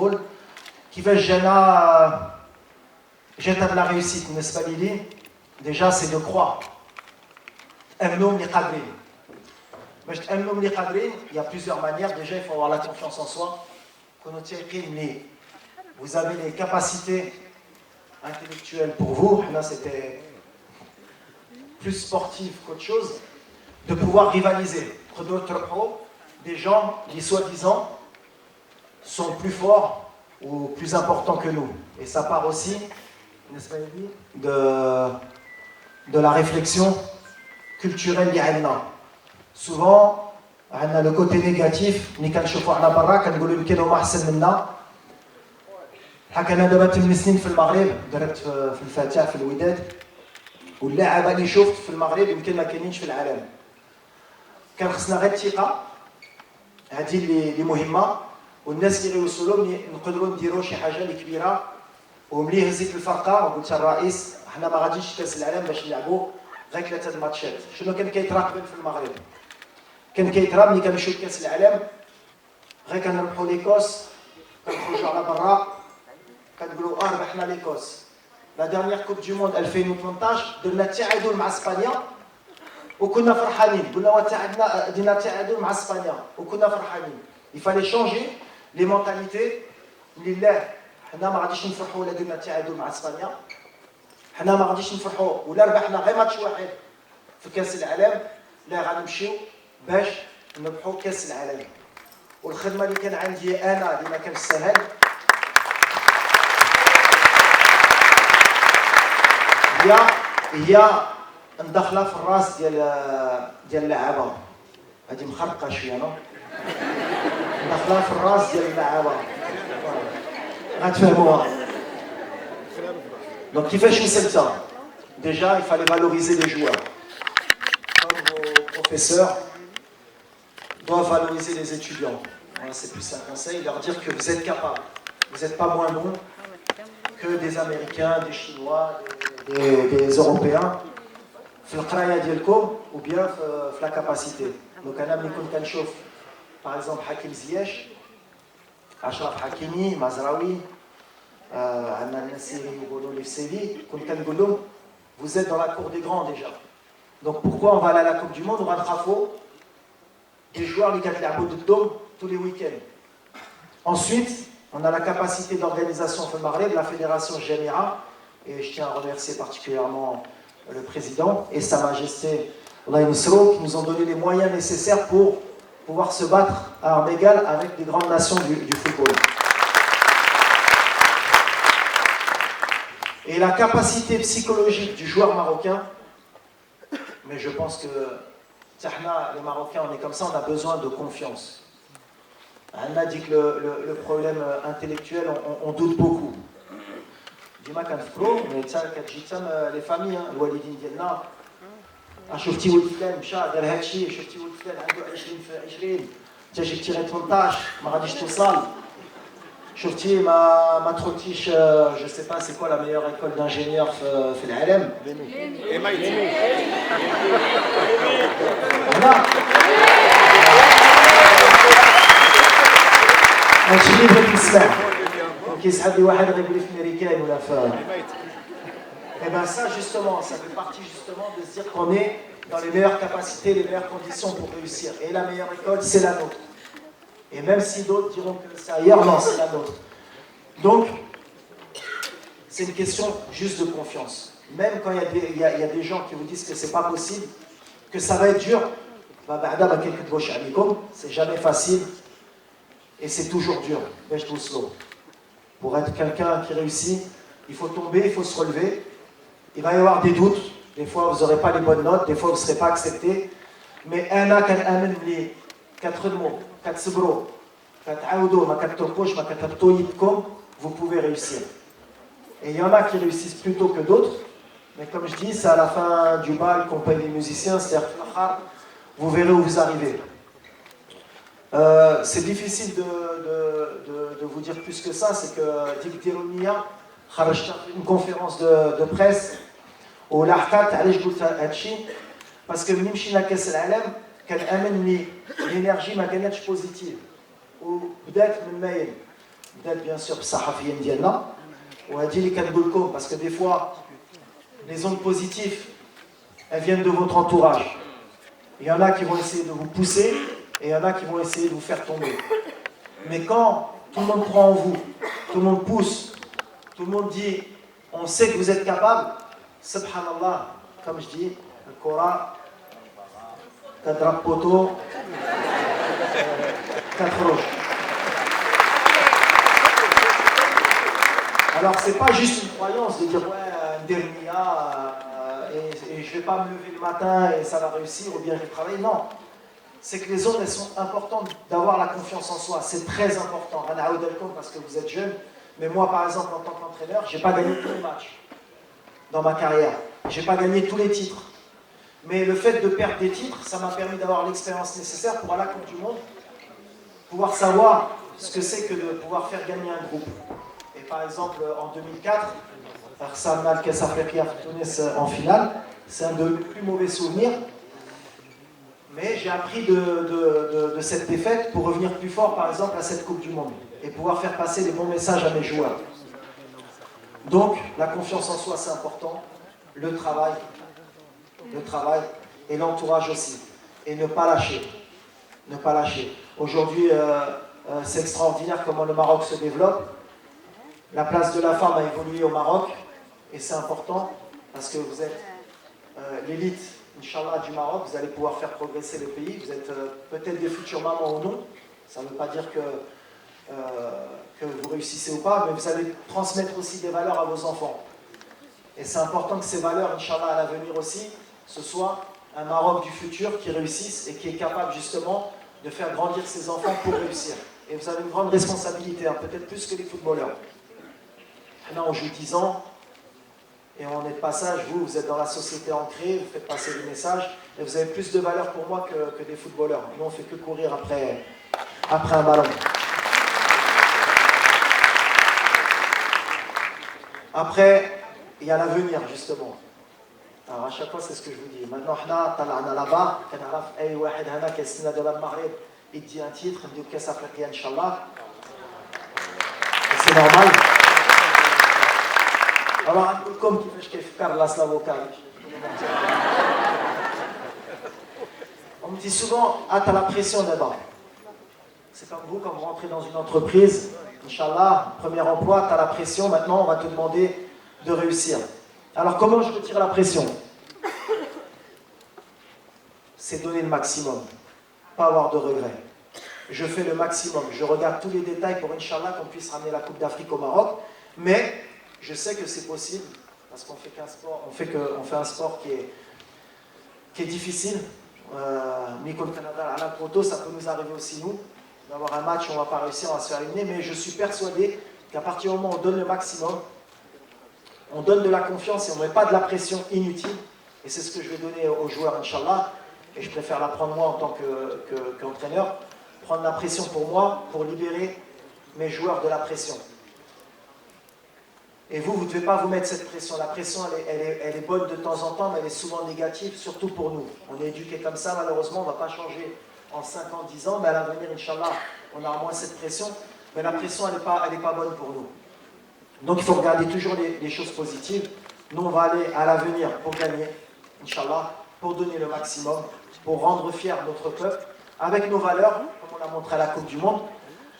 يقول كيفاش جانا de la réussite بالنسبه لي déjà c'est de croire تامنوا ملي قادرين باش تامنوا ملي قادرين il y a plusieurs manières déjà il faut avoir la confiance en soi كونوا تايقين ملي vous avez les capacités intellectuelles pour vous là c'était plus sportif qu'autre chose de pouvoir rivaliser entre d'autres pros des gens qui soi-disant sont plus forts ou plus importants que nous et ça part aussi n'est-ce pas, de la réflexion culturelle d'Yahna. Souvent, on a le côté négatif, ni quand je vois la barra, quand on dit que nous sommes meilleurs. حكينا دابا 8 سنين في المغرب درت في الفتاة في الوداد واللاعب اللي شفت في المغرب يمكن ما كاينينش في العالم كان خصنا غير الثقة هذه اللي مهمة والناس اللي غيوصلوا نقدروا نديروا شي حاجة اللي كبيرة وملي هزيت الفرقه وقلت الرئيس حنا ما غاديش كاس العالم باش نلعبوا غير 3 الماتشات شنو كان كيطرا قبل في المغرب كان كيطرا ملي كنمشيو لكاس العالم غير كنربحوا ليكوس كنخرجوا على برا كنقولوا ربحنا ليكوس لا ديرنيير كوب دو موند 2018 درنا التعادل مع اسبانيا وكنا فرحانين قلنا تعادلنا درنا التعادل مع اسبانيا وكنا فرحانين يفالي شونجي لي مونتاليتي لله حنا ما غاديش نفرحوا ولا درنا التعادل مع اسبانيا حنا ما غاديش نفرحوا ولا ربحنا غير ماتش واحد في كاس العالم لا غنمشيو باش نربحوا كاس العالم والخدمه اللي كان عندي انا اللي ما كانش سهل هي ندخلها في الراس ديال اللعابه هذه مخرقه شويه نو ندخلها في الراس ديال اللعابه Donc, كيفاش وصلتها؟ Déjà, il fallait valoriser les joueurs. Comme vos professeurs doivent valoriser les étudiants. Voilà, c'est plus un conseil, leur dire que vous êtes capables. Vous n'êtes pas moins bons que des Américains, des Chinois, des Européens. في القرايه ديالكم ou bien في la capacité. Donc, انا ملي كنت كنشوف par exemple حكيم زياش أشرف حكيمي مزراوي عندنا الناس اللي يقولوا لي في سيفي كنت كنقول لهم vous êtes dans la cour des grands déjà donc pourquoi on va aller à la coupe du monde وغنخافوا des joueurs اللي كتلعبوا ضدهم tous les week-ends ensuite on a la capacité d'organisation في المغرب la fédération Jamira et je tiens à remercier particulièrement le président et sa majesté Allah Yunusro qui nous ont donné les moyens nécessaires pour pouvoir se battre à armes égales avec des grandes nations du football. Et la capacité psychologique du joueur marocain, mais je pense que les Marocains, on est comme ça, on a besoin de confiance. On a dit que le problème intellectuel, on doute beaucoup. Dima kan fkru, mais ça, les familles, le walidin ديالنا شفتي ولد فلان مشى دار هذا الشيء شفتي ولد فلان عنده 20 في 20 انت جبتي غير 18 ما غاديش توصل شفتي ما تخلتيش جو سي با سي كوا لا ميور ايكول دانجينيور في العالم MIT هادشي اللي بغيت نسمع كيسحب لي واحد غيقول لي في امريكان ولا في Et bien ça justement, ça fait partie justement de se dire qu'on est dans les meilleures capacités, les meilleures conditions pour réussir. Et la meilleure école, c'est la nôtre. Et même si d'autres diront que c'est ailleurs, non, c'est la nôtre. Donc, c'est une question juste de confiance. Même quand il y a des gens qui vous disent que c'est pas possible, que ça va être dur, c'est jamais facile et c'est toujours dur. Pour être quelqu'un qui réussit, il faut tomber, il faut se relever. Il va y avoir des doutes, des fois vous n'aurez pas les bonnes notes, des fois vous ne serez pas accepté. Mais أنا كنآمن بلي كتخدموا كتصبروا كتعاودوا ما كتركوش ما كتهبطوا يدكم, vous pouvez réussir. Et il y en a qui réussissent plus tôt que d'autres, mais comme je dis, c'est à la fin du bal qu'on paye les musiciens, c'est-à-dire que vous verrez où vous arrivez. C'est difficile de vous dire plus que ça, c'est que Dik Dironia خرجت une conférence de presse ولا حكات علاش قلت هادشي باسكو ملي مشينا كاس العالم كنامن لي لينيرجي ما كانتش بوزيتيف وبدات من ماين d'être bien sûr sahafiyen dialna. Ou a dit parce que des fois, les ondes positives, elles viennent de votre entourage. Il y en a qui vont essayer de vous pousser et il y en a qui vont essayer de vous faire tomber. Mais quand tout le monde croit en vous, tout le monde pousse, tout le monde dit, on sait que vous êtes capable, subhanallah, comme je dis, le Coran, 4 poteaux, 4 roches. Alors, c'est pas juste une croyance de dire, ouais, dernia, et je vais pas me lever le matin et ça va réussir, ou bien je vais travailler. Non. C'est que les autres, elles sont importantes d'avoir la confiance en soi. C'est très important. Parce que vous êtes jeune. Mais moi, par exemple, en tant qu'entraîneur, je n'ai pas gagné tous les matchs dans ma carrière. Je n'ai pas gagné tous les titres. Mais le fait de perdre des titres, ça m'a permis d'avoir l'expérience nécessaire pour aller à la Coupe du Monde, pouvoir savoir ce que c'est que de pouvoir faire gagner un groupe. Et par exemple, en 2004, Arsène Al-Kassafriya Tunis en finale, c'est un de mes plus mauvais souvenirs. Mais j'ai appris de cette défaite pour revenir plus fort, par exemple, à cette Coupe du Monde et pouvoir faire passer les bons messages à mes joueurs. Donc, la confiance en soi, c'est important. Le travail et l'entourage aussi. Et ne pas lâcher. Ne pas lâcher. Aujourd'hui, c'est extraordinaire comment le Maroc se développe. La place de la femme a évolué au Maroc et c'est important parce que vous êtes l'élite, Inch'Allah, du Maroc. Vous allez pouvoir faire progresser le pays. Vous êtes peut-être des futures mamans ou non. Ça ne veut pas dire que vous réussissez ou pas, mais vous allez transmettre aussi des valeurs à vos enfants. Et c'est important que ces valeurs, Inch'Allah, à l'avenir aussi, ce soit un Maroc du futur qui réussisse et qui est capable justement de faire grandir ses enfants pour réussir. Et vous avez une grande responsabilité, hein, peut-être plus que les footballeurs. Maintenant, on joue 10 ans et on est de passage. Vous êtes dans la société ancrée, vous faites passer des messages et vous avez plus de valeur pour moi que des footballeurs. Nous, on ne fait que courir après un ballon. Après, il y a l'avenir, justement. Alors, à chaque fois, c'est ce que je vous dis. Maintenant, on a là-bas, il dit un titre, il dit Kass Afriqiya, Inch'Allah. Et c'est normal. Alors, un peu comme qui fait Karl Slavoka. On me dit souvent, ah, t'as la pression là-bas. C'est comme vous, quand vous rentrez dans une entreprise, Inch'Allah, premier emploi, tu as la pression, maintenant on va te demander de réussir. Alors comment je retire la pression? C'est donner le maximum, pas avoir de regrets. Je fais le maximum, je regarde tous les détails pour Inch'Allah qu'on puisse ramener la Coupe d'Afrique au Maroc, mais je sais que c'est possible, parce qu'on fait qu'un sport, on fait un sport qui est difficile. Miko le Canada, Alain Proto, ça peut nous arriver aussi nous. D'avoir un match, on ne va pas réussir, on va se faire éliminer, mais je suis persuadé qu'à partir du moment où on donne le maximum, on donne de la confiance et on ne met pas de la pression inutile, et c'est ce que je vais donner aux joueurs, Inch'Allah, et je préfère la prendre moi en tant qu'entraîneur, prendre la pression pour moi, pour libérer mes joueurs de la pression. Et vous ne devez pas vous mettre cette pression. La pression, elle est bonne de temps en temps, mais elle est souvent négative, surtout pour nous. On est éduqués comme ça, malheureusement, on ne va pas changer en 5 ans, 10 ans, mais à l'avenir, Inch'Allah, on aura moins cette pression, mais la pression, elle n'est pas bonne pour nous. Donc il faut regarder toujours les choses positives. Nous, on va aller à l'avenir pour gagner, Inch'Allah, pour donner le maximum, pour rendre fier notre peuple, avec nos valeurs, comme on l'a montré à la Coupe du Monde.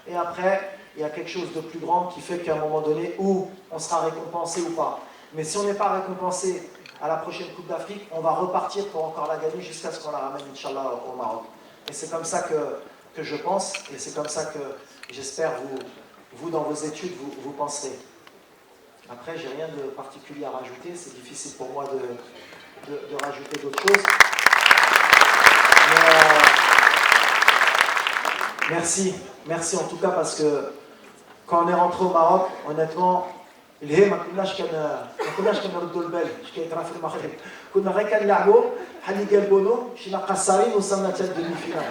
Et après, il y a quelque chose de plus grand qui fait qu'à un moment donné, où on sera récompensé ou pas. Mais si on n'est pas récompensé à la prochaine Coupe d'Afrique, on va repartir pour encore la gagner jusqu'à ce qu'on la ramène, Inch'Allah, au Maroc. Et c'est comme ça que je pense, et c'est comme ça que j'espère vous dans vos études, vous penserez. Après, j'ai rien de particulier à rajouter, c'est difficile pour moi de rajouter d'autres choses. Mais, merci en tout cas, parce que quand on est rentré au Maroc, honnêtement, ما كناش كنردوا البال اش كيطرا في المغرب كنا غير كنلعبوا بحال اللي قلبونو مشينا قصارين وصلنا حتى الدمي فينال.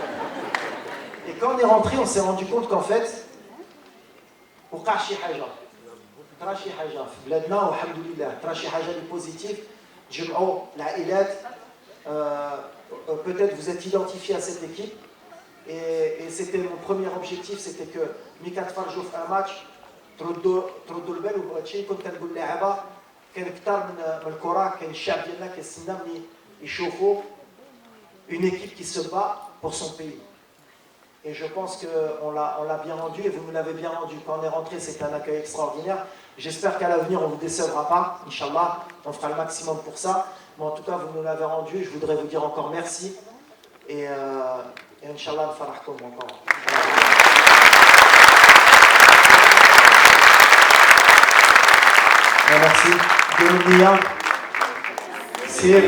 Et quand on est rentré, on s'est rendu compte qu'en fait وقع شي حاجه طرا شي حاجه في بلادنا والحمد لله طرا شي حاجه اللي بوزيتيف تجمعوا العائلات. Peut-être vous êtes identifié à cette équipe et c'était mon premier objectif, c'était que Mika Tfarjouf un match تردوا البال وهادشي كنت كنقول للاعبه كاين اكثر من الكره كاين الشعب ديالنا كيستنى ملي يشوفوا une équipe qui se bat pour son pays. Et je pense qu'on l'a bien rendu et vous nous l'avez bien rendu. Quand on est rentré, c'était un accueil extraordinaire. J'espère qu'à l'avenir, on ne vous décevra pas. Inch'Allah, on fera le maximum pour ça. Mais en tout cas, vous nous l'avez rendu. Je voudrais vous dire encore merci. Et Inch'Allah, on fera encore. Merci. Bienvenue. Sir.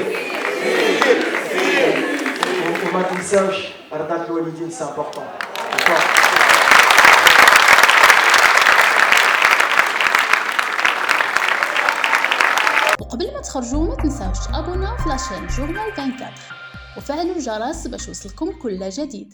وما تنساوش رضا الوالدين سي امبورطون. وقبل ما تخرجوا ما تنساوش تابوناو في لاشين جورنال 24 وفعلوا الجرس باش يوصلكم كل جديد.